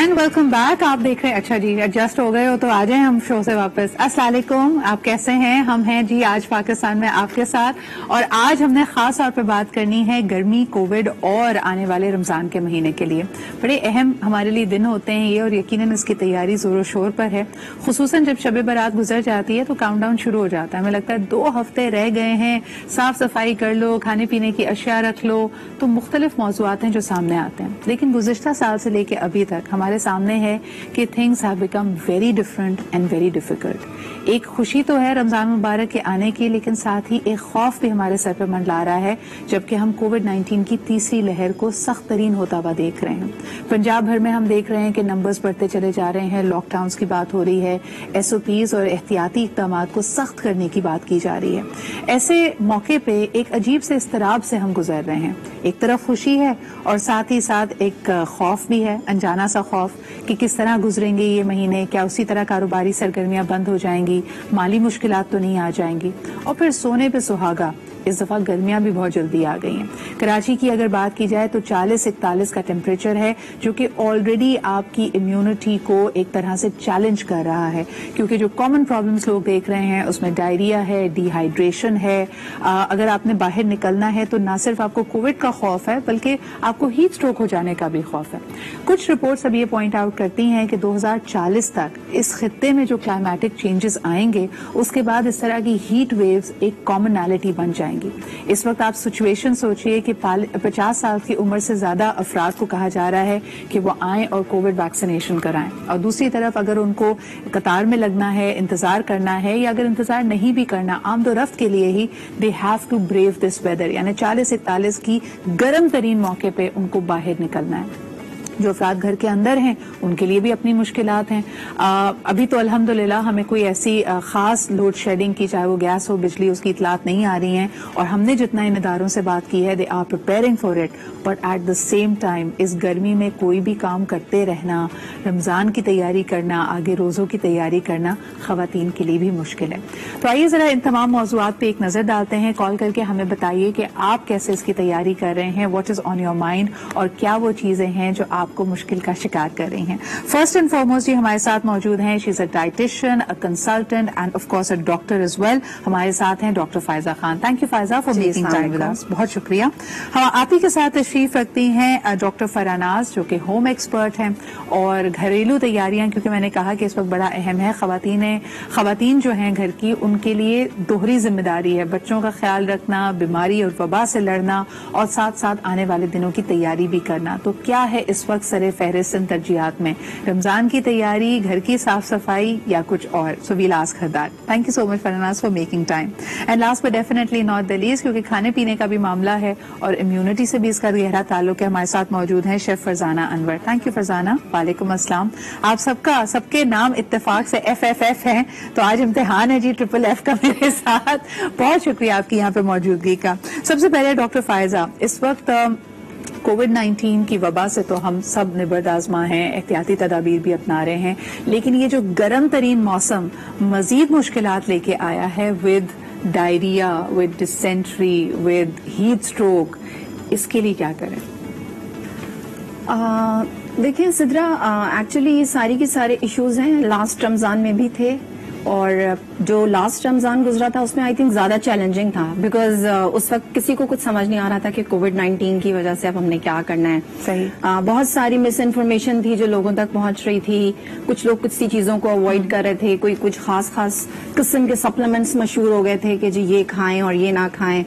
And welcome back. آپ دیکھ رہے ہیں, اچھا جی ایڈجسٹ ہو گئے ہو تو آ جائیں ہم شو سے واپس. السلام علیکم, آپ کیسے ہیں؟ ہم ہیں جی آج پاکستان میں آپ کے ساتھ, اور آج ہم نے خاص طور پہ بات کرنی ہے گرمی, کووڈ اور آنے والے رمضان کے مہینے کے لیے. بڑے اہم ہمارے لیے دن ہوتے ہیں یہ, اور یقیناً اس کی تیاری زور و شور پر ہے. خصوصاً جب شب برات گزر جاتی ہے تو کاؤنٹ ڈاؤن شروع ہو جاتا ہے. ہمیں لگتا ہے 2 ہفتے رہ گئے ہیں, صاف صفائی کر لو, کھانے پینے کی اشیاء رکھ لو. تو مختلف موضوعات ہیں جو سامنے آتے ہیں, لیکن گزشتہ سال سے لے کے ابھی تک ہمارے سامنے ہے کہ things have become very different and very difficult. ایک خوشی تو ہے رمضان مبارک کے آنے کی, لیکن ساتھ ہی ایک خوف بھی ہمارے سر پہ منڈلا رہا ہے, جبکہ ہم کووڈ-19 کی تیسری لہر کو سخت ترین ہوتا ہوا دیکھ رہے ہیں. پنجاب بھر میں ہم دیکھ رہے ہیں کہ نمبرز بڑھتے چلے جا رہے ہیں, لاک ڈاؤنز کی بات ہو رہی ہے, SOPs اور احتیاطی اقدامات کو سخت کرنے کی بات کی جا رہی ہے. ایسے موقع پہ ایک عجیب سے اضطراب سے ہم گزر رہے ہیں. ایک طرف خوشی ہے اور ساتھ ہی ساتھ ایک خوف بھی ہے, انجانا سا خوف کہ کس طرح گزریں گے یہ مہینے, کیا اسی طرح کاروباری سرگرمیاں بند ہو جائیں گی, مالی مشکلات تو نہیں آ جائیں گی. اور پھر سونے پہ سہاگا, اس دفعہ گرمیاں بھی بہت جلدی آ گئی ہیں. کراچی کی اگر بات کی جائے تو 40-41 کا ٹیمپریچر ہے, جو کہ آلریڈی آپ کی امیونٹی کو ایک طرح سے چیلنج کر رہا ہے, کیونکہ جو کامن پرابلمز لوگ دیکھ رہے ہیں اس میں ڈائریا ہے, ڈی ہائیڈریشن ہے. اگر آپ نے باہر نکلنا ہے تو نہ صرف آپ کو کووڈ کا خوف ہے, بلکہ آپ کو ہیٹ اسٹروک ہو جانے کا بھی خوف ہے. کچھ رپورٹس اب یہ پوائنٹ آؤٹ کرتی ہیں کہ 2040 تک اس خطے میں جو کلائمیٹک چینجز آئیں گے, اس کے بعد اس طرح کی ہیٹ ویوز ایک کامنالٹی بن جائیں گی. اس وقت آپ سچویشن سوچئے کہ 50 سال کی عمر سے زیادہ افراد کو کہا جا رہا ہے کہ وہ آئیں اور کووڈ ویکسینیشن کرائیں, اور دوسری طرف اگر ان کو قطار میں لگنا ہے, انتظار کرنا ہے, یا اگر انتظار نہیں بھی کرنا, آمد و رفت کے لیے ہی they have to brave this weather, یعنی 40-41 کی گرم ترین موقع پہ ان کو باہر نکلنا ہے. جو افراد گھر کے اندر ہیں ان کے لیے بھی اپنی مشکلات ہیں. ابھی تو الحمدللہ ہمیں کوئی ایسی خاص لوڈ شیڈنگ کی, چاہے وہ گیس ہو, بجلی, اس کی اطلاعات نہیں آ رہی ہیں, اور ہم نے جتنا ان اداروں سے بات کی ہے, they are preparing for it. But at the same time اس گرمی میں کوئی بھی کام کرتے رہنا, رمضان کی تیاری کرنا, آگے روزوں کی تیاری کرنا خواتین کے لیے بھی مشکل ہے. تو آئیے ذرا ان تمام موضوعات پہ ایک نظر ڈالتے ہیں. کال کر کے ہمیں بتائیے کہ آپ کیسے اس کی تیاری کر رہے ہیں, what is on your mind, اور کیا وہ چیزیں ہیں جو آپ کو مشکل کا شکار کر رہی ہیں. فرسٹ اینڈ فارموسٹ جی ہمارے ساتھ موجود ہیں, she is a dietitian, a consultant and of course a doctor as well. ہمارے ساتھ ہیں doctor Faiza Khan. Thank you Faiza for making time with us, بہت شکریہ. ہم آپ ہی کے ساتھ تشریف رکھتی ہیں ڈاکٹر فراناز, جو کہ ہوم ایکسپرٹ ہیں, اور گھریلو تیاریاں, کیونکہ میں نے کہا کہ اس وقت بڑا اہم ہے. خواتین جو ہیں گھر کی, ان کے لیے دوہری ذمہ داری ہے, بچوں کا خیال رکھنا, بیماری اور وبا سے لڑنا, اور ساتھ ساتھ آنے والے دنوں کی تیاری بھی کرنا. تو کیا ہے اس وقت سر فہرست ترجیحات میں, رمضان کی تیاری, گھر کی صاف صفائی, یا کچھ اور؟ So we'll ask her that. Thank you so much Farnaz for making time. And last but definitely not the least, کیونکہ کھانے پینے کا بھی معاملہ ہے اور امیونٹی سے بھی اس کا گہرا تعلق ہے, ہمارے ساتھ موجود ہیں chef Farzana Anwar. Thank you Farzana. وعلیکم السلام. آپ سب کے نام اتفاق سے FFF ہیں, تو آج امتحان ہے جی FFF کا میرے ساتھ. بہت شکریہ آپ کی یہاں پہ موجودگی کا. سب سے پہلے ڈاکٹر فائزہ, اس وقت کووڈ-19 کی وبا سے تو ہم سب نبرد آزما ہیں, احتیاطی تدابیر بھی اپنا رہے ہیں, لیکن یہ جو گرم ترین موسم مزید مشکلات لے کے آیا ہے, with diarrhoea, with dysentery, with heat stroke, اس کے لیے کیا کریں؟ دیکھیں سدرا, ایکچولی یہ ساری کے سارے ایشوز ہیں, لاسٹ رمضان میں بھی تھے, اور جو لاسٹ رمضان گزرا تھا اس میں آئی تھنک زیادہ چیلنجنگ تھا, بیکاز اس وقت کسی کو کچھ سمجھ نہیں آ رہا تھا کہ کووڈ-19 کی وجہ سے اب ہم نے کیا کرنا ہے. صحیح. بہت ساری مس انفارمیشن تھی جو لوگوں تک پہنچ رہی تھی. کچھ لوگ کچھ سی چیزوں کو اوائڈ کر رہے تھے, کوئی کچھ خاص قسم کے سپلیمنٹس مشہور ہو گئے تھے کہ جی یہ کھائیں اور یہ نہ کھائیں,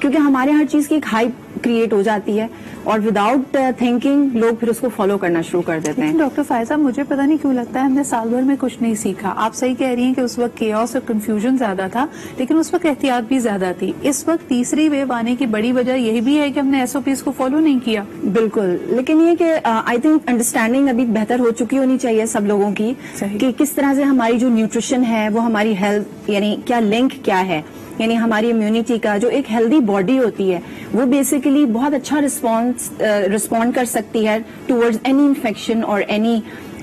کیونکہ ہمارے ہر چیز کی ایک ہائپ کریٹ ہو جاتی ہے, اور وداؤٹ تھنکنگ لوگ پھر اس کو فالو کرنا شروع کر دیتے ہیں. ڈاکٹر فائزہ, مجھے پتہ نہیں کیوں لگتا ہے ہم نے سال بھر میں کچھ نہیں سیکھا. آپ صحیح کہہ رہی ہیں کہ اس وقت کیوس اور کنفیوژن زیادہ تھا, لیکن اس وقت احتیاط بھی زیادہ تھی. اس وقت تیسری ویو آنے کی بڑی وجہ یہی بھی ہے کہ ہم نے SOPs کو فالو نہیں کیا. بالکل, لیکن یہ کہ آئی تھنک انڈرسٹینڈنگ ابھی بہتر ہو چکی ہونی چاہیے سب لوگوں کی, کہ کس طرح سے ہماری جو نیوٹریشن ہے وہ ہماری ہیلتھ, یعنی کیا لنک کیا ہے, یعنی ہماری امیونٹی کا جو ایک ہیلدی باڈی ہوتی ہے وہ بیسیکلی بہت اچھا رسپونڈ کر سکتی ہے ٹورڈز اینی انفیکشن اور اینی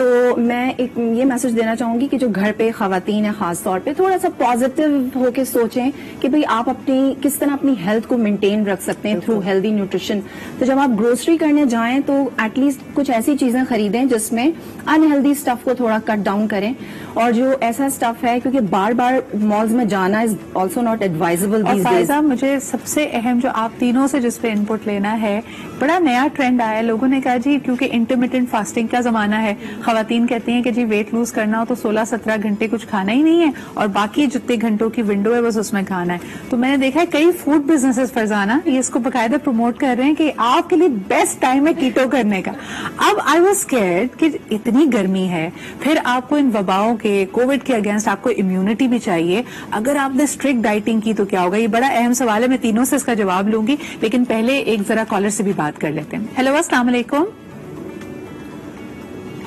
تو میں ایک یہ میسج دینا چاہوں گی کہ جو گھر پہ خواتین ہیں خاص طور پہ تھوڑا سا پازیٹیو ہو کے سوچیں کہ بھئی آپ اپنی کس طرح اپنی ہیلتھ کو مینٹین رکھ سکتے ہیں تھرو ہیلدی نیوٹریشن. تو جب آپ گروسری کرنے جائیں تو ایٹ لیسٹ کچھ ایسی چیزیں خریدیں جس میں انہیلدی اسٹف کو تھوڑا کٹ ڈاؤن کریں, اور جو ایسا اسٹف ہے کیونکہ بار بار مالز میں جانا از آلسو ناٹ ایڈوائزبل. اور فائزہ مجھے سب سے اہم جو آپ تینوں سے جس پہ انپٹ لینا ہے, بڑا نیا ٹرینڈ آیا, لوگوں نے کہا جی کیونکہ انٹرمیٹنٹ فاسٹنگ کا زمانہ ہے, خواتین کہتی ہیں کہ جی ویٹ لوز کرنا ہو تو 16-17 گھنٹے کچھ کھانا ہی نہیں ہے اور باقی جتنے گھنٹوں کی ونڈو ہے بس اس میں کھانا ہے. تو میں نے دیکھا ہے کئی فوڈ بزنسز فرزانہ یہ اس کو باقاعدہ پروموٹ کر رہے ہیں کہ آپ کے لیے بیسٹ ٹائم ہے کیٹو کرنے کا. اب آئی واز اسکیئرڈ کہ اتنی گرمی ہے, پھر آپ کو ان وباؤں کے کووڈ کے اگینسٹ آپ کو امیونٹی بھی چاہیے, اگر آپ نے اسٹرکٹ ڈائٹنگ کی تو کیا ہوگا؟ یہ بڑا اہم سوال ہے, میں تینوں سے اس کا جواب لوں گی, لیکن پہلے ایک ذرا کالر سے بھی بات کر لیتے ہیں. ہیلو السلام علیکم.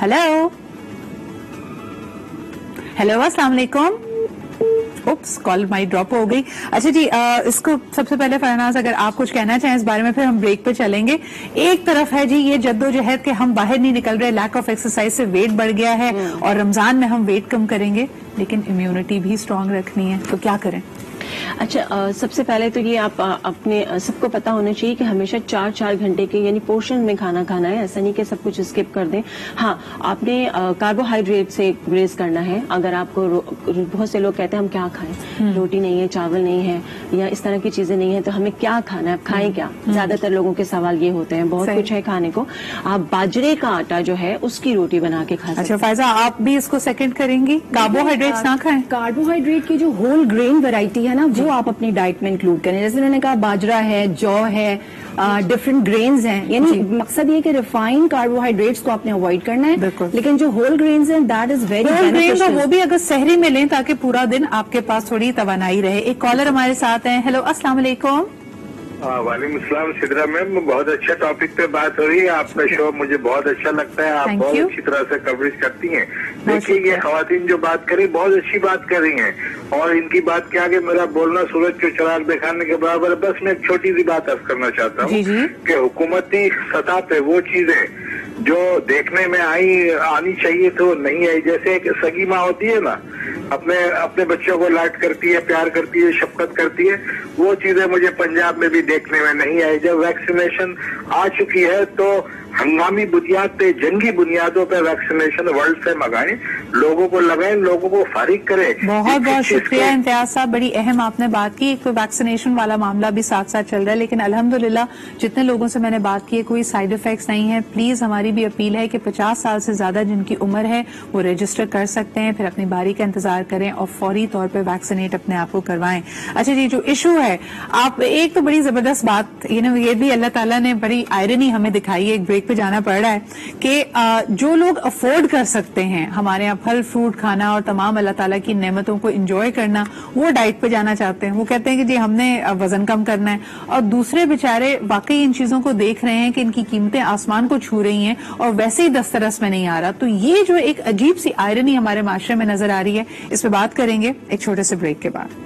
ہیلو ہیلو السلام علیکم. اوپس کال مائی ڈراپ ہو گئی. اچھا جی, اس کو سب سے پہلے فرناز اگر آپ کچھ کہنا چاہیں اس بارے میں, پھر ہم بریک پہ چلیں گے. ایک طرف ہے جی یہ جدوجہد کہ ہم باہر نہیں نکل رہے, لیک آف ایکسرسائز سے ویٹ بڑھ گیا ہے اور رمضان میں ہم ویٹ کم کریں گے, لیکن امیونٹی بھی اسٹرانگ رکھنی ہے, تو کیا کریں؟ اچھا, سب سے پہلے تو یہ آپ اپنے سب کو پتا ہونا چاہیے کہ ہمیشہ 4 گھنٹے کے یعنی پورشن میں کھانا کھانا ہے, ایسا نہیں کہ سب کچھ اسکپ کر دیں. ہاں, آپ نے کاربوہائیڈریٹ سے گریز کرنا ہے. اگر آپ کو بہت سے لوگ کہتے ہیں ہم کیا کھائیں, روٹی نہیں ہے, چاول نہیں ہے, یا اس طرح کی چیزیں نہیں ہیں, تو ہمیں کیا کھانا ہے, کھائیں کیا؟ زیادہ تر لوگوں کے سوال یہ ہوتے ہیں. بہت کچھ ہے کھانے کو. آپ باجرے کا آٹا جو ہے اس کی روٹی بنا کے کھا سکتے ہیں. اچھا فائزہ, آپ بھی اس کو سیکنڈ کریں گی, کاربوہائیڈریٹس نہ کھائیں؟ کاربوہائیڈریٹ کی جو ہول گرین ویرائٹی ہے نا وہ آپ اپنی ڈائٹ میں انکلوڈ کریں. جیسے انہوں نے کہا باجرا ہے, جو ہے, ڈفرنٹ گرینز ہیں, یعنی مقصد یہ کہ ریفائنڈ کاربوہائیڈریٹس کو آپ نے اوائڈ کرنا ہے, لیکن جو ہول گرینز ہیں دیٹ از ویری بینیفیشل. وہ بھی اگر سحری میں لیں تاکہ پورا دن آپ کے پاس تھوڑی توانائی رہے. ایک کالر ہمارے ساتھ ہیں. ہیلو السلام علیکم. وعلیکم السلام سدرا میم, بہت اچھا ٹاپک پہ بات ہو رہی ہے. آپ کا شو مجھے بہت اچھا لگتا ہے, آپ بہت اچھی طرح سے کوریج کرتی ہیں. دیکھیے یہ خواتین جو بات کر رہی بہت اچھی بات کر رہی ہیں, اور ان کی بات کیا کہ میرا بولنا سورج کے چراغ دکھانے کے برابر ہے. بس میں ایک چھوٹی سی بات عرض کرنا چاہتا ہوں کہ حکومتی سطح پہ وہ چیزیں جو دیکھنے میں آنی چاہیے تو نہیں آئی. جیسے ایک سگی ماں ہوتی ہے نا, اپنے بچوں کو لاڈ کرتی ہے, پیار کرتی ہے, شفقت کرتی ہے, وہ چیزیں مجھے پنجاب میں بھی دیکھنے میں نہیں آئی. جب ویکسینیشن آ چکی ہے تو ہنگامی بنیاد پہ, جنگی بنیادوں پہ ویکسینیشن ورلڈ سے منگائیں, لوگوں کو لگائیں, لوگوں کو فارغ کریں. بہت بہت شکریہ امتیاز صاحب, بڑی اہم آپ نے بات کی. ایک تو ویکسینیشن والا معاملہ بھی ساتھ ساتھ چل رہا ہے, لیکن الحمدللہ جتنے لوگوں سے میں نے بات کی ہے کوئی سائیڈ افیکٹس نہیں ہے. پلیز ہماری بھی اپیل ہے کہ 50 سال سے زیادہ جن کی عمر ہے وہ رجسٹر کر سکتے ہیں, پھر اپنی باری کا انتظار کریں اور فوری طور پہ ویکسینیٹ اپنے آپ کو کروائیں. اچھا جی, جو ایشو ہے آپ, ایک تو بڑی زبردست بات یہ بھی اللہ تعالیٰ نے بڑی آئرنی ہمیں دکھائی ہے, ایک بریک پہ جانا پڑ رہا ہے, کہ جو لوگ افورڈ کر سکتے ہیں ہمارے یہاں پھل فروٹ کھانا اور تمام اللہ تعالیٰ کی نعمتوں کو انجوائے کرنا, وہ ڈائٹ پہ جانا چاہتے ہیں. وہ کہتے ہیں کہ جی ہم نے وزن کم کرنا ہے, اور دوسرے بیچارے واقعی ان چیزوں کو دیکھ رہے ہیں کہ ان کی قیمتیں آسمان کو چھو رہی ہیں اور ویسے ہی دسترس میں نہیں آ رہا. تو یہ جو ایک عجیب سی آئرنی ہمارے معاشرے میں نظر آ رہی ہے, اس پہ بات کریں گے ایک چھوٹے سے بریک کے بعد.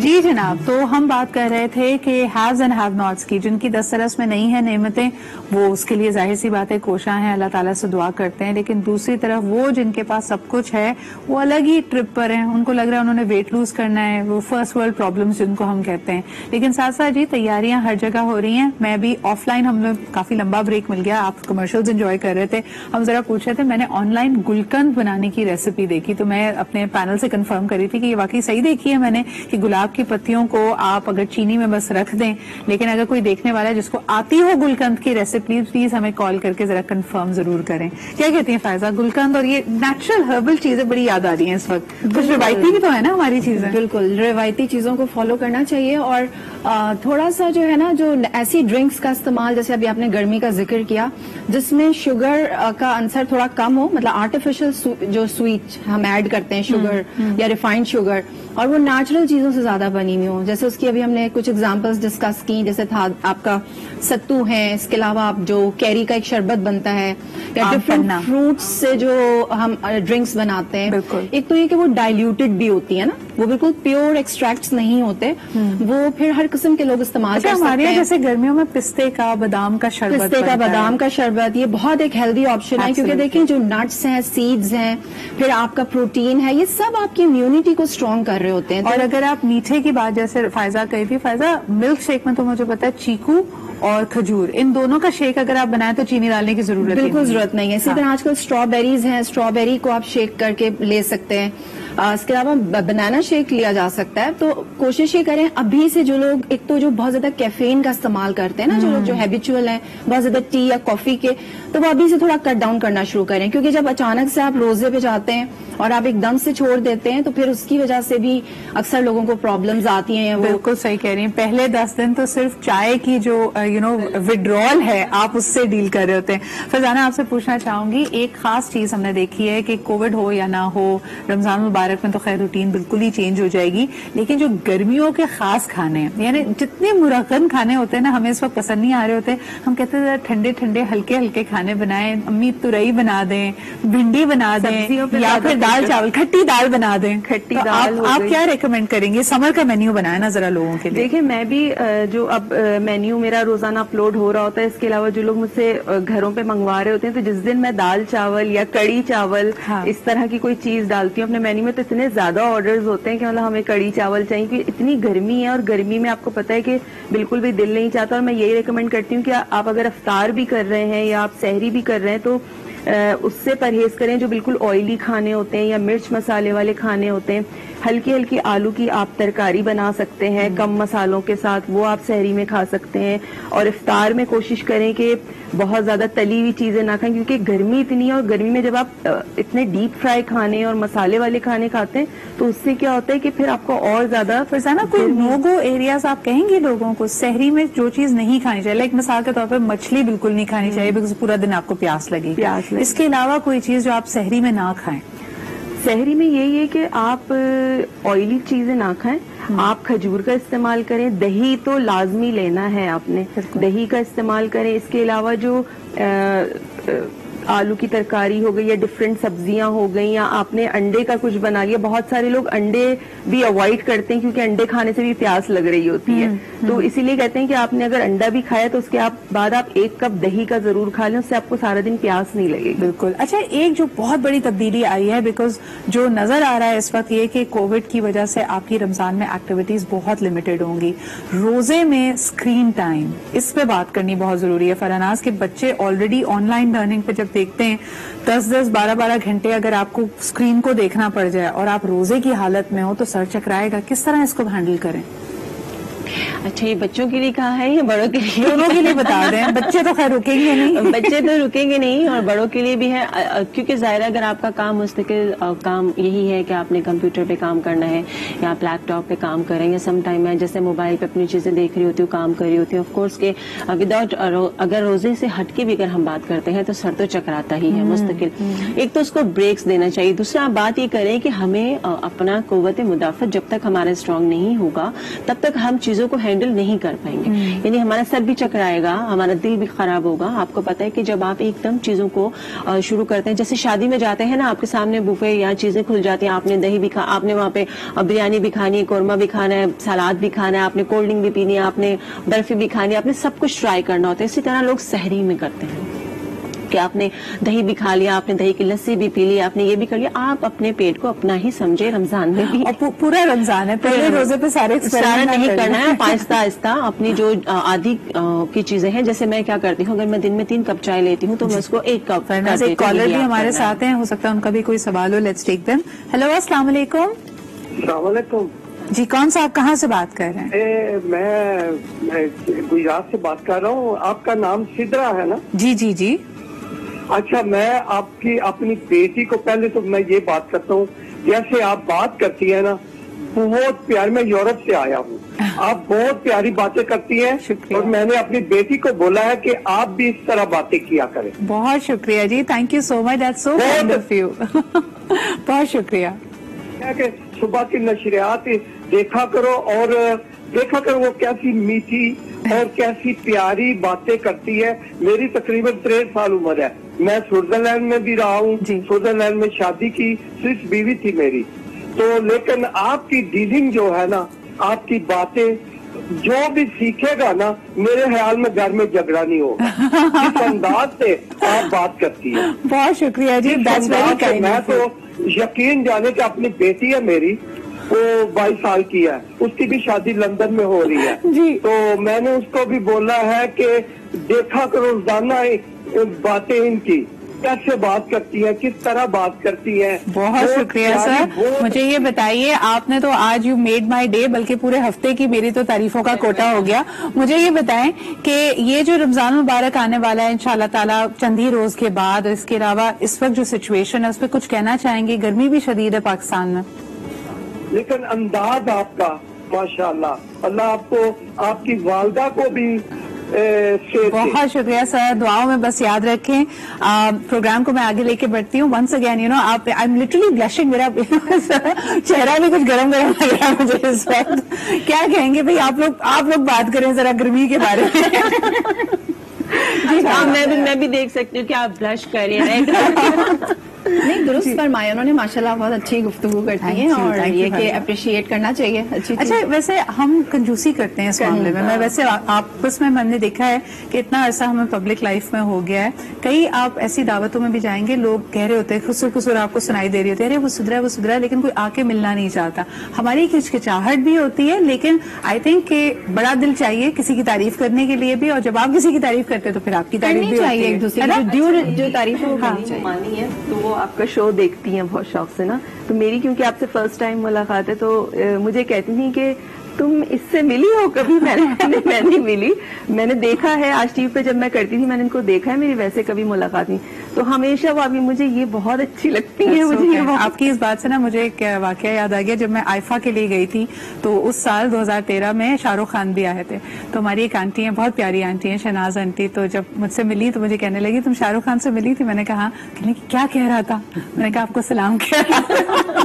جی جناب, تو ہم بات کر رہے تھے کہ ہیوز اینڈ ہیو ناٹس کی, جن کی دسترس میں نہیں ہے نعمتیں وہ اس کے لیے ظاہر سی بات ہے کوشاں ہیں, اللہ تعالیٰ سے دعا کرتے ہیں. لیکن دوسری طرف وہ جن کے پاس سب کچھ ہے وہ الگ ہی ٹرپ پر ہیں, ان کو لگ رہا ہے انہوں نے ویٹ لوز کرنا ہے, وہ فرسٹ ورلڈ پرابلمز جن کو ہم کہتے ہیں. لیکن ساتھ ساتھ جی تیاریاں ہر جگہ ہو رہی ہیں. میں بھی آف لائن, ہم نے کافی لمبا بریک مل گیا, آپ کمرشلز انجوائے کر رہے تھے, ہم ذرا پوچھ رہے تھے. میں نے آن لائن گلقند بنانے کی ریسیپی دیکھی, تو میں اپنے پینل سے کنفرم کری تھی کہ یہ واقعی صحیح دیکھی ہے میں نے, کہ گلاب کی پتیوں کو آپ اگر چینی میں بس رکھ دیں, لیکن اگر کوئی دیکھنے والا ہے جس کو آتی ہو گلقند کی ریسیپی, پلیز ہمیں کال کر کے ذرا کنفرم ضرور کریں. کیا کہتی ہیں فائزہ, گلقند اور یہ نیچرل ہربل چیزیں بڑی یاد آ رہی ہیں اس وقت, کچھ روایتی بھی تو ہے نا ہماری چیزیں. بالکل روایتی چیزوں کو فالو کرنا چاہیے, اور تھوڑا سا جو ہے نا جو ایسی ڈرنکس کا استعمال, جیسے ابھی آپ نے گرمی کا ذکر کیا, جس میں شوگر کا عنصر تھوڑا کم ہو, مطلب آرٹیفیشل جو سویٹ ہم ایڈ کرتے ہیں شوگر یا ریفائنڈ شوگر, اور وہ نیچرل چیزوں سے زیادہ بنی ہوئی ہوں. جیسے اس کی ابھی ہم نے کچھ ایگزامپلس ڈسکس کی, جیسے تھا آپ کا ستو ہے, اس کے علاوہ آپ جو کیری کا ایک شربت بنتا ہے, یا ڈفرنٹ فروٹس سے جو ہم ڈرنکس بناتے ہیں. ایک تو یہ کہ وہ ڈائلیوٹڈ بھی ہوتی ہے نا, وہ بالکل پیور ایکسٹریکٹس نہیں ہوتے, وہ پھر ہر قسم کے لوگ استعمال کر سکتے ہیں. ہمارے جیسے گرمیوں میں پستے کا, بادام کا شربت, پستے کا, بادام کا شربت, یہ بہت ایک ہیلدی آپشن ہے, کیونکہ دیکھیں جو نٹس ہیں, سیڈز ہیں, پھر آپ کا پروٹین ہے, یہ سب آپ کی امیونٹی کو اسٹرانگ کر رہے ہوتے ہیں. اور اگر آپ میٹھے کی بات جیسے فائزہ کہی تھی, فائزہ ملک شیک میں تو مجھے پتا ہے چیکو اور کھجور, ان دونوں کا شیک اگر آپ بنائیں تو چینی ڈالنے کی ضرورت بالکل ضرورت نہیں ہے. اسی طرح آج کل اسٹرابیریز ہیں, اسٹرابیری کو آپ شیک کر کے لے سکتے ہیں. اس کے علاوہ بنانا شیک لیا جا سکتا ہے. تو کوشش یہ کریں ابھی سے, جو لوگ ایک تو جو بہت زیادہ کیفین کا استعمال کرتے ہیں نا, جو لوگ جو ہیبیچول ہیں بہت زیادہ ٹی یا کافی کے, تو وہ ابھی سے تھوڑا کٹ ڈاؤن کرنا شروع کریں, کیونکہ جب اچانک سے آپ روزے پہ جاتے ہیں اور آپ ایک دم سے چھوڑ دیتے ہیں تو پھر اس کی وجہ سے بھی اکثر لوگوں کو پرابلمز آتی ہیں. بالکل صحیح کہہ رہی ہیں, پہلے 10 دن تو صرف چائے کی جو وڈرول ہے آپ اس سے ڈیل کر رہے ہوتے ہیں. فرزانہ آپ سے پوچھنا چاہوں گی, ایک خاص چیز ہم نے دیکھی ہے کہ کووڈ ہو یا نہ ہو, رمضان مبارک میں تو خیر روٹین بالکل ہی چینج ہو جائے گی, لیکن جو گرمیوں کے خاص کھانے یعنی جتنے مرغن کھانے ہوتے ہیں نا, ہمیں اس وقت پسند نہیں آ رہے ہوتے, ہم کہتے ہیں ٹھنڈے ٹھنڈے ہلکے ہلکے کھانے بنائیں, امی ترئی بنا دیں, بھنڈی بنا دیں, یا پھر دال چاول کھٹی دال بنا دیں. کھٹی دال آپ کیا ریکمینڈ کریں گے؟ سمر کا مینیو بنایا نا ذرا لوگوں کے لیے. دیکھیں میں بھی جو اب مینیو میرا روزانہ اپلوڈ ہو رہا ہوتا ہے, اس کے علاوہ جو لوگ مجھ سے گھروں پہ منگوا رہے ہوتے ہیں, تو جس دن میں دال چاول یا کڑی چاول اس طرح کی کوئی چیز ڈالتی ہوں اپنے مینیو میں, تو اتنے زیادہ آرڈرز ہوتے ہیں کہ مطلب ہمیں کڑی چاول چاہیے, کہ اتنی گرمی ہے, اور گرمی میں آپ کو پتا ہے کہ بالکل بھی دل نہیں چاہتا. اور میں یہی ریکمینڈ کرتی ہوں کہ آپ اگر افطار بھی کر رہے ہیں یا آپ سحری بھی کر رہے ہیں تو اس سے پرہیز کریں جو بالکل آئلی کھانے ہوتے ہیں یا مرچ مسالے والے کھانے ہوتے ہیں. ہلکی ہلکی آلو کی آپ ترکاری بنا سکتے ہیں کم مسالوں کے ساتھ, وہ آپ سحری میں کھا سکتے ہیں. اور افطار میں کوشش کریں کہ بہت زیادہ تلی ہوئی چیزیں نہ کھائیں, کیونکہ گرمی اتنی ہے, اور گرمی میں جب آپ اتنے ڈیپ فرائی کھانے اور مسالے والے کھانے کھاتے ہیں تو اس سے کیا ہوتا ہے کہ پھر آپ کو اور زیادہ. فرزانہ کوئی نو گو ایریاز آپ کہیں گے لوگوں کو سحری میں جو چیز نہیں کھانی چاہیے؟ لائک مثال کے طور پہ مچھلی بالکل نہیں کھانی چاہیے بیکاز پورا دن آپ کو پیاس لگے. اس کے علاوہ کوئی چیز جو آپ سحری میں نہ کھائیں؟ سحری میں یہی ہے کہ آپ آئلی چیزیں نہ کھائیں, آپ کھجور کا استعمال کریں, دہی تو لازمی لینا ہے آپ نے, دہی کا استعمال کریں. اس کے علاوہ جو آلو کی ترکاری ہو گئی یا ڈفرینٹ سبزیاں ہو گئی, یا آپ نے انڈے کا کچھ بنا لیا. بہت سارے لوگ انڈے بھی اوائڈ کرتے ہیں کیونکہ انڈے کھانے سے بھی پیاس لگ رہی ہوتی ہے, تو اسی لیے کہتے ہیں کہ آپ نے اگر انڈا بھی کھایا تو اس کے بعد آپ 1 کپ دہی کا ضرور کھا لیں, اس سے آپ کو سارا دن پیاس نہیں لگے گی. بالکل. اچھا, ایک جو بہت بڑی تبدیلی آئی ہے بیکاز جو نظر آ رہا ہے اس وقت یہ کہ کووڈ کی وجہ سے آپ کی رمضان میں ایکٹیویٹیز بہت لمیٹڈ ہوں گی. روزے میں اسکرین ٹائم, اس پہ بات کرنی بہت ضروری ہے. فراناز کے بچے آلریڈی آن لائن لرننگ پہ جب دیکھتے ہیں 10-10 12-12 گھنٹے اگر آپ کو اسکرین کو دیکھنا پڑ جائے اور آپ روزے کی حالت میں ہو تو سر چکرائے گا. کس طرح اس کو ہینڈل کریں؟ اچھا, یہ بچوں کے لیے کہا ہے یا بڑوں کے لیے؟ دونوں کے لیے بتا دیں. بچے تو خیر رکیں گے نہیں, بچے تو رکیں گے نہیں, اور بڑوں کے لیے بھی ہے, کیونکہ ظاہر اگر آپ کا کام مستقل کام یہی ہے کہ آپ نے کمپیوٹر پہ کام کرنا ہے یا آپ لیپ ٹاپ پہ کام کریں, یا سم ٹائم میں جیسے موبائل پہ اپنی چیزیں دیکھ رہی ہوتی ہوں, کام کر رہی ہوتی ہوں, آف کورس کہ وداؤٹ اگر روزے سے ہٹ کے بھی اگر ہم بات کرتے ہیں تو سر تو چکراتا ہی ہے مستقل. ایک تو اس کو بریکس دینا چاہیے. دوسرا بات یہ کریں کہ ہمیں اپنا قوت مدافعت جب تک ہمارا اسٹرانگ نہیں ہوگا تب تک ہم چیزوں کو ہینڈل نہیں کر پائیں گے. یعنی ہمارا سر بھی چکرائے گا, ہمارا دل بھی خراب ہوگا. آپ کو پتا ہے کہ جب آپ ایک دم چیزوں کو شروع کرتے ہیں, جیسے شادی میں جاتے ہیں نا, آپ کے سامنے بوفے یا چیزیں کھل جاتی ہیں, آپ نے دہی بھی آپ نے وہاں پہ بریانی بھی کھانی ہے, قورمہ بھی کھانا ہے, سلاد بھی کھانا ہے, آپ نے کولڈ ڈرنک بھی پینی ہے, آپ نے برفی بھی کھانی ہے, آپ نے سب کچھ ٹرائی کرنا ہوتا ہے. اسی طرح لوگ سحری میں کرتے ہیں کہ آپ نے دہی بھی کھا لیا, آپ نے دہی کی لسی بھی پی لی, آپ نے یہ بھی کر لیا. آپ اپنے پیٹ کو اپنا ہی سمجھے, رمضان میں بھی پورا رمضان ہے, پہلے روزے پہ سارے نہیں کرنا ہے. آہستہ آہستہ اپنی جو آدھی کی چیزیں ہیں, جیسے میں کیا کرتی ہوں, اگر میں دن میں 3 کپ چائے لیتی ہوں تو میں اس کو 1 کپ. ایک کالر بھی ہمارے ساتھ ہیں, ہو سکتا ہے ان کا بھی کوئی سوال ہو. Let's take them. ہیلو, السلام علیکم. السلام علیکم جی, کون صاحب کہاں سے بات کر رہے ہیں؟ میں گجرات سے بات کر رہا ہوں. آپ کا نام سدرا ہے نا؟ جی جی جی. اچھا, میں آپ کی اپنی بیٹی کو پہلے تو میں یہ بات کرتا ہوں, جیسے آپ بات کرتی ہیں نا, بہت پیار. میں یورپ سے آیا ہوں, آپ بہت پیاری باتیں کرتی ہیں, اور میں نے اپنی بیٹی کو بولا ہے کہ آپ بھی اس طرح باتیں کیا کریں. بہت شکریہ جی, thank you so much, that's so kind of you. بہت شکریہ. کہ صبح کی نشریات دیکھا کرو, اور دیکھا کرو وہ کیسی میٹھی اور کیسی پیاری باتیں کرتی ہے. میری تقریباً 63 سال عمر ہے. میں سوئٹزرلینڈ میں بھی رہا ہوں, سوئٹزرلینڈ میں شادی کی, سوئس بیوی تھی میری. تو لیکن آپ کی ڈیلنگ جو ہے نا, آپ کی باتیں, جو بھی سیکھے گا نا, میرے خیال میں گھر میں جھگڑا نہیں ہوگا. جس انداز سے آپ بات کرتی ہیں, بہت شکریہ جی. میں تو یقین جانے کہ اپنی بیٹی ہے میری, وہ 22 سال کی ہے, اس کی بھی شادی لندن میں ہو رہی ہے, تو میں نے اس کو بھی بولا ہے کہ دیکھا کرو روزانہ باتیں ان کی کیسے بات کرتی ہیں, کس طرح بات کرتی ہیں. بہت شکریہ سر. مجھے یہ بتائیے, آپ نے تو آج یو میڈ مائی ڈے, بلکہ پورے ہفتے کی میری تو تعریفوں کا کوٹا ہو گیا. مجھے یہ بتائیں کہ یہ جو رمضان مبارک آنے والا ہے انشاءاللہ تعالیٰ چند ہی روز کے بعد, اس کے علاوہ اس وقت جو سچویشن ہے اس پہ کچھ کہنا چاہیں گے؟ گرمی بھی شدید ہے پاکستان میں, لیکن انداز آپ کا ماشاءاللہ, اللہ آپ کو, آپ کی والدہ کو بھی بہت شکریہ سر. دعاؤں میں بس یاد رکھیں. پروگرام کو میں آگے لے کے بڑھتی ہوں. ونس اگین آپ, آئی ایم لٹرلی بلشنگ, میرا چہرہ بھی کچھ گرم گرم لگ رہا ہے مجھے اس وقت. کیا کہیں گے بھائی آپ لوگ بات کریں ذرا گرمی کے بارے میں. میں بھی دیکھ سکتی ہوں کہ آپ بلش کر رہی ہیں. نہیں, درست فرمایا انہوں نے, ماشاءاللہ بہت اچھی گفتگو کرتی ہیں, اور یہ کہ اپریشیٹ کرنا چاہیے. اچھا, ویسے ہم کنجوسی کرتے ہیں اس معاملے میں. ویسے آپس میں نے دیکھا ہے کہ اتنا عرصہ ہمیں پبلک لائف میں ہو گیا ہے, کئی آپ ایسی دعوتوں میں بھی جائیں گے, لوگ کہہ رہے ہوتے ہیں, خصوص آپ کو سنائی دے رہی ہوتی ہے, ارے وہ سدھرا ہے, لیکن کوئی آ کے ملنا نہیں چاہتا. ہماری ہچکچاہٹ بھی ہوتی ہے, لیکن آئی تھنک کہ بڑا دل چاہیے کسی کی تعریف کرنے کے لیے بھی, اور جب آپ کسی کی تعریف کرتے ہیں تو پھر آپ کی تعریف بھی چاہیے ایک دوسرے جو تعریف مانی ہے, تو وہ آپ کا شو دیکھتی ہیں بہت شوق سے نا. تو میری کیونکہ آپ سے فرسٹ ٹائم ملاقات ہے, تو مجھے کہتی تھی کہ تم اس سے ملی ہو کبھی؟ میں نہیں ملی, میں نے دیکھا ہے آج ٹی وی پہ جب میں کرتی تھی, میں نے ان کو دیکھا ہے, میری ویسے کبھی ملاقات نہیں. تو ہمیشہ وہ ابھی مجھے یہ بہت اچھی لگتی ہے. مجھے آپ کی اس بات سے نا مجھے ایک واقعہ یاد آ گیا. جب میں آئفا کے لیے گئی تھی تو اس سال 2013 میں شاہ رخ خان بھی آئے تھے, تو ہماری ایک آنٹی ہیں, بہت پیاری آنٹی ہیں, شہناز آنٹی, تو جب مجھ سے ملی تو مجھے کہنے لگی تم شاہ رخ خان سے ملی تھی؟ میں نے کہا کیا کہہ رہا تھا؟ میں نے کہا آپ کو سلام کہہ رہا تھا.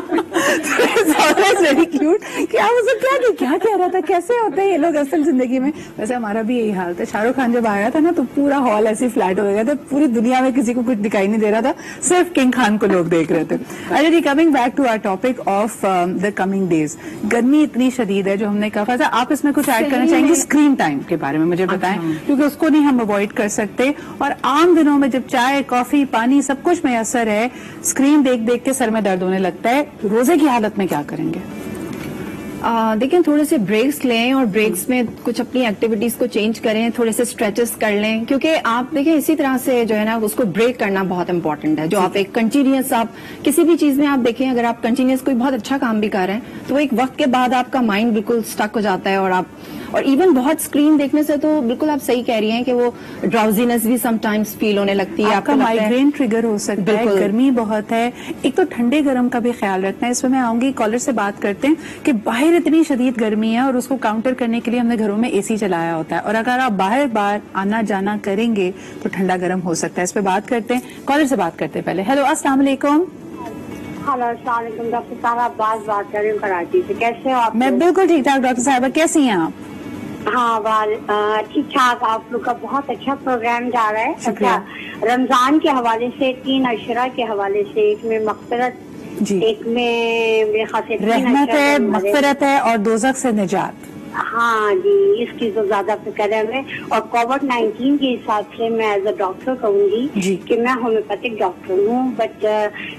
ویری کیوٹ کہ آپ اسے کیا کہہ رہا تھا. کیسے ہوتے ہیں یہ لوگ اصل زندگی میں. ویسے ہمارا بھی یہی حال تھا. شاہ رخ خان جب آیا تھا نا تو پورا ہال ایسے فلیٹ ہو گیا تھا, پوری دنیا میں کسی کو کچھ دکھائی نہیں دے رہا تھا, صرف کنگ خان کو لوگ دیکھ رہے تھے. اچھا جی, coming back to our topic of the coming days, گرمی اتنی شدید ہے جو ہم نے کہا تھا. آپ اس میں کچھ ایڈ کرنا چاہیں گے اسکرین ٹائم کے بارے میں؟ مجھے بتائیں, کیونکہ اس کو نہیں ہم اوائڈ کر سکتے, اور عام دنوں میں جب چائے, کافی, پانی سب کچھ میسر ہے, اسکرین دیکھ کے سر میں درد ہونے لگتا ہے. روزے کی حالت میں کیا کریں گے؟ دیکھیں, تھوڑے سے بریکس لیں, اور بریکس میں کچھ اپنی ایکٹیویٹیز کو چینج کریں, تھوڑے سے اسٹریچز کر لیں, کیونکہ آپ دیکھیں اسی طرح سے جو ہے نا اس کو بریک کرنا بہت امپورٹنٹ ہے. جو آپ ایک کنٹینیوس, آپ کسی بھی چیز میں آپ دیکھیں, اگر آپ کنٹینیوس کوئی بہت اچھا کام بھی کر رہے ہیں تو ایک وقت کے بعد آپ کا مائنڈ بالکل اسٹک ہو جاتا ہے, اور ایون بہت اسکرین دیکھنے سے تو بالکل آپ صحیح کہہ رہی ہیں کہ وہ ڈراؤزینس بھی سم ٹائمز فیل ہونے لگتی ہے, آپ کا مائیگرین ٹریگر ہو سکتا ہے. گرمی بہت ہے, ایک تو ٹھنڈے گرم کا بھی خیال رکھنا ہے. اس میں آؤں گی, کالر سے بات کرتے ہیں کہ باہر اتنی شدید گرمی ہے, اور اس کو کاؤنٹر کرنے کے لیے ہم نے گھروں میں اے سی چلایا ہوتا ہے, اور اگر آپ باہر آنا جانا کریں گے تو ٹھنڈا گرم ہو سکتا ہے. اس پہ بات کرتے ہیں, کالر سے بات کرتے ہیں پہلے. ہیلو, السلام علیکم. ہلو, السلام علیکم. ڈاکٹر صاحب, آپ بات کر رہی ہوں کراچی سے. کیسے ہو آپ؟ میں بالکل ٹھیک ٹھاک. ڈاکٹر صاحبہ کیسی ہیں آپ؟ ہاں, ٹھیک ٹھاک. آپ لوگ کا بہت اچھا پروگرام جا رہا ہے. اچھا, رمضان کے حوالے سے 3 عشرہ کے حوالے سے, ایک میں مغفرت, ایک میں رحمت ہے, مغفرت ہے, اور دوزخ سے نجات. ہاں جی, اس کی تو زیادہ فکر ہے ہمیں. اور کووڈ-19 کے حساب سے میں ایز اے ڈاکٹر کہوں گی کہ میں ہومیوپیتھک ڈاکٹر ہوں, بٹ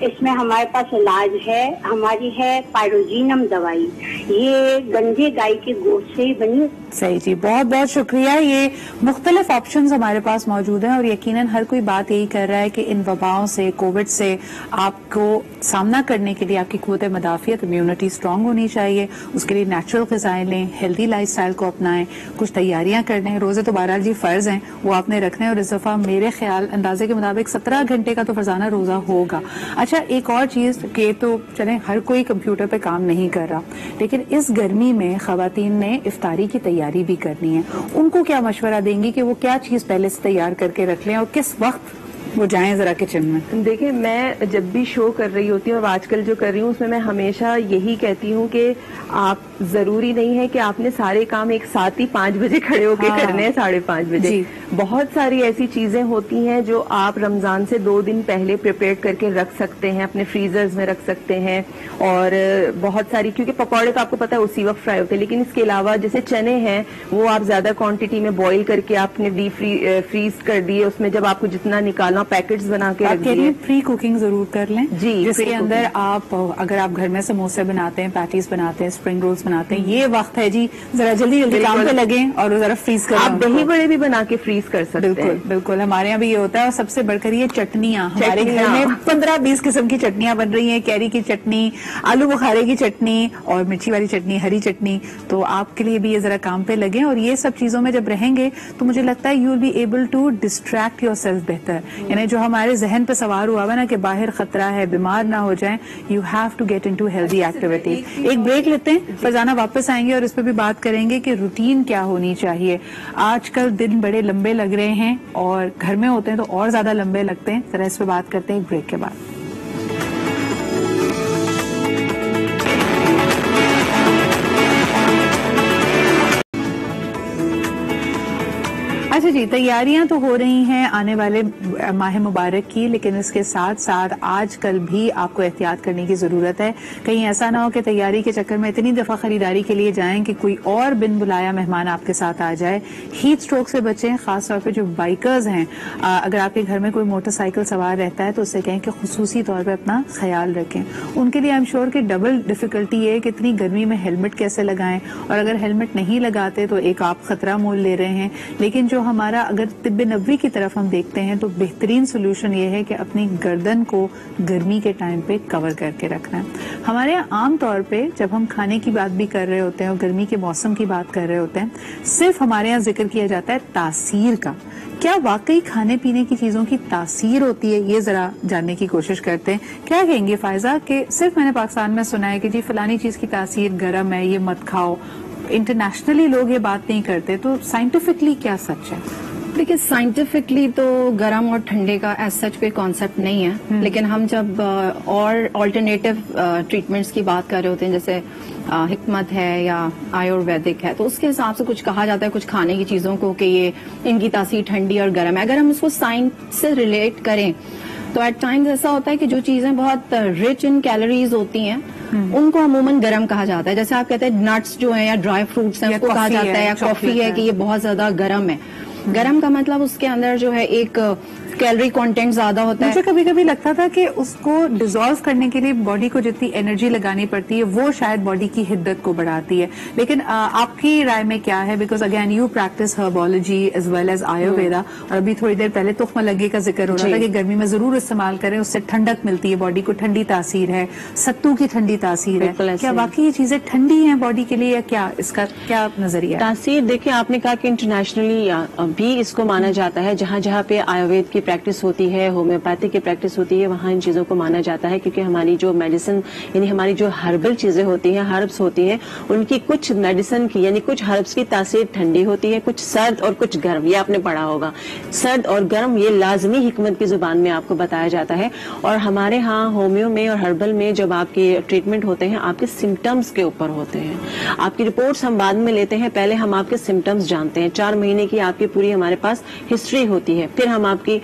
اس میں ہمارے پاس علاج ہے. ہماری ہے پائروجینم دوائی, یہ گندے گائے کے گوشت سے ہی بنی. صحیح جی, بہت بہت شکریہ. یہ مختلف آپشنز ہمارے پاس موجود ہیں, اور یقیناً ہر کوئی بات یہی کر رہا ہے کہ ان وباؤں سے, کووڈ سے آپ کو سامنا کرنے کے لیے آپ کی قوت مدافعت, امیونٹی اسٹرانگ ہونی چاہیے. اس کے لیے نیچرل غذائیں لیں, ہیلدی لائف اسٹائل کو اپنائیں, کچھ تیاریاں کر لیں. روزے تو بہرحال جی فرض ہیں, وہ آپ نے رکھنے, اور اس دفعہ میرے خیال اندازے کے مطابق 17 گھنٹے کا تو فرزانہ روزہ ہوگا. اچھا, ایک اور چیز کہ تو چلیں ہر کوئی کمپیوٹر پہ کام نہیں کر رہا, لیکن اس گرمی میں خواتین نے افطاری کی تیاری بھی کرنی ہے. ان کو کیا مشورہ دیں گی کہ وہ کیا چیز پہلے سے تیار کر کے رکھ لیں, اور کس وقت وہ جائیں ذرا کچن میں؟ دیکھیں, میں جب بھی شو کر رہی ہوتی ہوں, اور آج کل جو کر رہی ہوں, اس میں ہمیشہ یہی کہتی ہوں کہ آپ ضروری نہیں ہے کہ آپ نے سارے کام ایک ساتھ ہی 5 بجے کھڑے ہو کے کرنے ہیں 5:30 بجے. بہت ساری ایسی چیزیں ہوتی ہیں جو آپ رمضان سے 2 دن پہلے پریپیئر کر کے رکھ سکتے ہیں, اپنے فریزرز میں رکھ سکتے ہیں. اور بہت ساری, کیونکہ پکوڑے تو آپ کو پتا ہے اسی وقت فرائی ہوتے ہیں, لیکن اس کے علاوہ جیسے چنے ہیں وہ آپ زیادہ کوانٹٹی میں بوائل کر کے آپ نے ڈیپ فریز کر دیے, اس میں جب آپ کو جتنا نکالنا پیکٹس بنا کے رکھ دیے. پری کوکنگ ضرور کر لیں جی, جس کے اندر آپ اگر آپ گھر میں سموسے بناتے ہیں, پیٹیز بناتے ہیں, اسپرنگ رولز بناتے ہیں, یہ وقت ہے جی ذرا جلدی جلدی کام پہ لگیں اور ذرا فریز کریں. آپ دہی بڑے بھی بنا کے فریز کر سکتے ہیں. بالکل ہمارے یہاں بھی یہ ہوتا ہے. اور سب سے بڑھ کر یہ چٹنیاں, ہمارے گھر میں 15-20 قسم کی چٹنیاں بن رہی ہیں, کیری کی چٹنی, آلو بخارے کی چٹنی اور مرچی والی چٹنی, ہری چٹنی. تو آپ کے لیے بھی یہ ذرا کام پہ لگیں, اور یہ سب چیزوں میں جب رہیں گے تو مجھے لگتا ہے you will be able to distract yourself بہتر. یعنی جو ہمارے ذہن پہ سوار ہوا نا کہ باہر خطرہ ہے, بیمار نہ ہو جائیں, you have to get into healthy activity. ایک بریک لیتے ہیں, فرزانہ واپس آئیں گے اور اس پہ بھی بات کریں گے کہ روٹین کیا ہونی چاہیے. آج کل دن بڑے لمبے لگ رہے ہیں اور گھر میں ہوتے ہیں تو اور زیادہ لمبے لگتے ہیں. ذرا اس پہ بات کرتے ہیں ایک بریک کے بعد. اچھا جی, تیاریاں تو ہو رہی ہیں آنے والے ماہ مبارک کی, لیکن اس کے ساتھ ساتھ آج کل بھی آپ کو احتیاط کرنے کی ضرورت ہے. کہیں ایسا نہ ہو کہ تیاری کے چکر میں اتنی دفعہ خریداری کے لیے جائیں کہ کوئی اور بن بلایا مہمان آپ کے ساتھ آ جائے. ہیٹ سٹروک سے بچیں, خاص طور پہ جو بائکرز ہیں. اگر آپ کے گھر میں کوئی موٹر سائیکل سوار رہتا ہے تو اس سے کہیں کہ خصوصی طور پہ اپنا خیال رکھیں. ان کے لیے آئی ایم شیور کہ ڈبل ڈیفیکلٹی ہے کہ اتنی گرمی میں ہیلمٹ کیسے لگائیں, اور اگر ہیلمٹ نہیں لگاتے تو ایک آپ خطرہ مول لے رہے ہیں. لیکن جو ہمارا اگر طب نبوی کی طرف ہم دیکھتے ہیں تو بہترین سولوشن یہ ہے کہ اپنی گردن کو گرمی کے ٹائم پہ کور کر کے رکھنا ہے. ہمارے عام طور پہ جب ہم کھانے کی بات بھی کر رہے ہوتے ہیں اور گرمی کے موسم کی بات کر رہے ہوتے ہیں, صرف ہمارے یہاں ذکر کیا جاتا ہے تاثیر کا. کیا واقعی کھانے پینے کی چیزوں کی تاثیر ہوتی ہے؟ یہ ذرا جاننے کی کوشش کرتے ہیں. کیا کہیں گے فائزہ کہ صرف میں نے پاکستان میں سنا ہے کہ جی فلانی چیز کی تاثیر گرم ہے, یہ مت کھاؤ, انٹرنیشنلی لوگ یہ بات نہیں کرتے, تو سائنٹیفکلی کیا سچ ہے؟ دیکھیے, سائنٹیفکلی تو گرم اور ٹھنڈے کا ایز سچ کوئی کانسیپٹ نہیں ہے, لیکن ہم جب اور آلٹرنیٹو ٹریٹمنٹس کی بات کر رہے ہوتے ہیں, جیسے حکمت ہے یا آیورویدک ہے, تو اس کے حساب سے کچھ کہا جاتا ہے کچھ کھانے کی چیزوں کو کہ یہ ان کی تاثیر ٹھنڈی اور گرم ہے. اگر ہم اس کو سائنس سے ریلیٹ کریں تو ایٹ ٹائمز ایسا ہوتا ہے کہ جو چیزیں بہت رچ ان کیلوریز ہوتی ہیں ان کو عموماً گرم کہا جاتا ہے. جیسے آپ کہتے ہیں نٹس جو ہیں یا ڈرائی فروٹس ہیں, اس کو کہا جاتا ہے, یا کافی ہے کہ یہ بہت زیادہ گرم ہے. گرم کا مطلب اس کے اندر جو ہے ایک کیلری کانٹینٹ زیادہ ہوتا ہے. مجھے کبھی کبھی لگتا تھا کہ اس کو ڈیزالو کرنے کے لیے باڈی کو جتنی انرجی لگانی پڑتی ہے وہ شاید باڈی کی حدت کو بڑھاتی ہے. لیکن آپ کی رائے میں کیا ہے؟ Because again you practise herbology as well as Ayurveda, اور ابھی تھوڑی دیر پہلے تخم لگے کا ذکر ہو رہا تھا کہ گرمی میں ضرور استعمال کریں, اس سے ٹھنڈک ملتی ہے, باڈی کو ٹھنڈی تاثیر ہے, ستو کی ٹھنڈی تاثیر ہے. کیا واقعی یہ چیزیں ٹھنڈی ہیں باڈی کے لیے, یا کیا اس کا کیا نظریہ ہے؟ تاثیر دیکھیں, آپ نے کہا کہ انٹرنیشنلی بھی اس کو مانا جاتا ہے. جہاں جہاں پہ آیوروید کی پریکٹس ہوتی ہے, ہومیوپیتھی کی پریکٹس ہوتی ہے, وہاں ان چیزوں کو مانا جاتا ہے, کیونکہ ہماری جو میڈیسن یعنی ہماری جو ہربل چیزیں ہوتی ہیں, ہربس ہوتی ہیں, ان کی کچھ میڈیسن کی یعنی کچھ ہربس کی تاثیر ٹھنڈی ہوتی ہے, کچھ سرد اور کچھ گرم. یہ آپ نے پڑھا ہوگا, سرد اور گرم یہ لازمی حکمت کی زبان میں آپ کو بتایا جاتا ہے. اور ہمارے ہاں ہومیو میں اور ہربل میں جب آپ کے ٹریٹمنٹ ہوتے ہیں آپ کے سمٹمز کے اوپر ہوتے ہیں. آپ کی رپورٹس ہم بعد میں لیتے ہیں, پہلے ہم آپ کے سمٹمز جانتے ہیں. 4 مہینے کی آپ کی پوری ہمارے پاس ہسٹری ہوتی ہے, پھر ہم آپ کی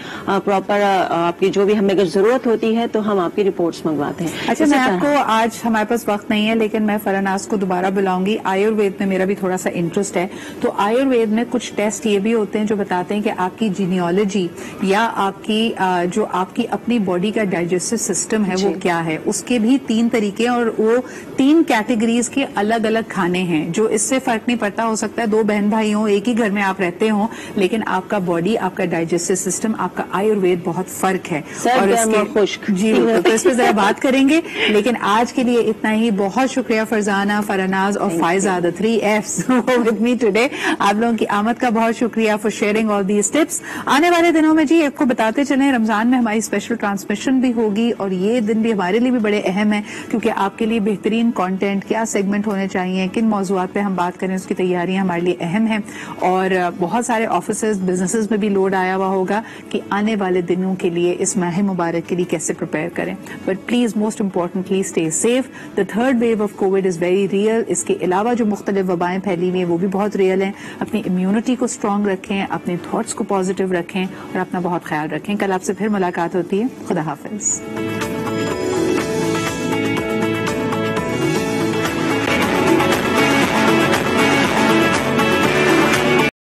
پراپر آپ کی جو بھی ہمیں اگر ضرورت ہوتی ہے تو ہم آپ کی رپورٹس منگواتے ہیں. اچھا, میں آپ کو آج ہمارے پاس وقت نہیں ہے لیکن میں فرناز کو دوبارہ بلاؤں گی. آیوروید میں میرا بھی تھوڑا سا انٹرسٹ ہے, تو آیوروید میں کچھ ٹیسٹ یہ بھی ہوتے ہیں جو بتاتے ہیں کہ آپ کی جینیالوجی یا آپ کی جو آپ کی اپنی باڈی کا ڈائجسٹو سسٹم ہے وہ کیا ہے. اس کے بھی 3 طریقے اور وہ 3 کیٹیگریز کے الگ الگ کھانے ہیں, جو اس سے فرق نہیں پڑتا. ہو سکتا ہے 2 بہن بھائی ہوں, ایک ہی گھر میں آپ رہتے ہوں, لیکن آپ کا باڈی, آپ کا ڈائجسٹو سسٹم, آپ کا آیوروید بہت فرق ہے. اور اس کے خشک جی تو اس پہ ذرا بات کریں گے, لیکن آج کے لیے اتنا ہی. بہت شکریہ فرزانہ, فرناز اور Faiza, the 3 Fs with me today. آپ لوگوں کی آمد کا بہت شکریہ for sharing all these tips. آنے والے دنوں میں جی آپ کو بتاتے چلیں, رمضان میں ہماری اسپیشل ٹرانسمیشن بھی ہوگی, اور یہ دن بھی ہمارے لیے بھی بڑے اہم ہیں کیونکہ آپ کے لیے بہترین کانٹینٹ, کیا سیگمنٹ ہونے چاہیے, کن موضوعات پہ ہم بات کریں, اس کی تیاریاں ہمارے لیے اہم ہیں. اور بہت سارے آفیسز, بزنسز میں بھی لوڈ آیا ہوا ہوگا کہ آنے والے دنوں کے لیے اس ماہ مبارک کے لیے کیسے پریپیئر کریں. But please most importantly stay safe. The third wave of Covid is very real. اس کے علاوہ جو مختلف وبائیں پھیلی ہوئی ہیں وہ بھی بہت ریئل ہیں. اپنی امیونٹی کو اسٹرانگ رکھیں, اپنے تھاٹس کو پازیٹیو رکھیں اور اپنا بہت خیال رکھیں. کل آپ سے پھر ملاقات ہوتی ہے. خدا حافظ.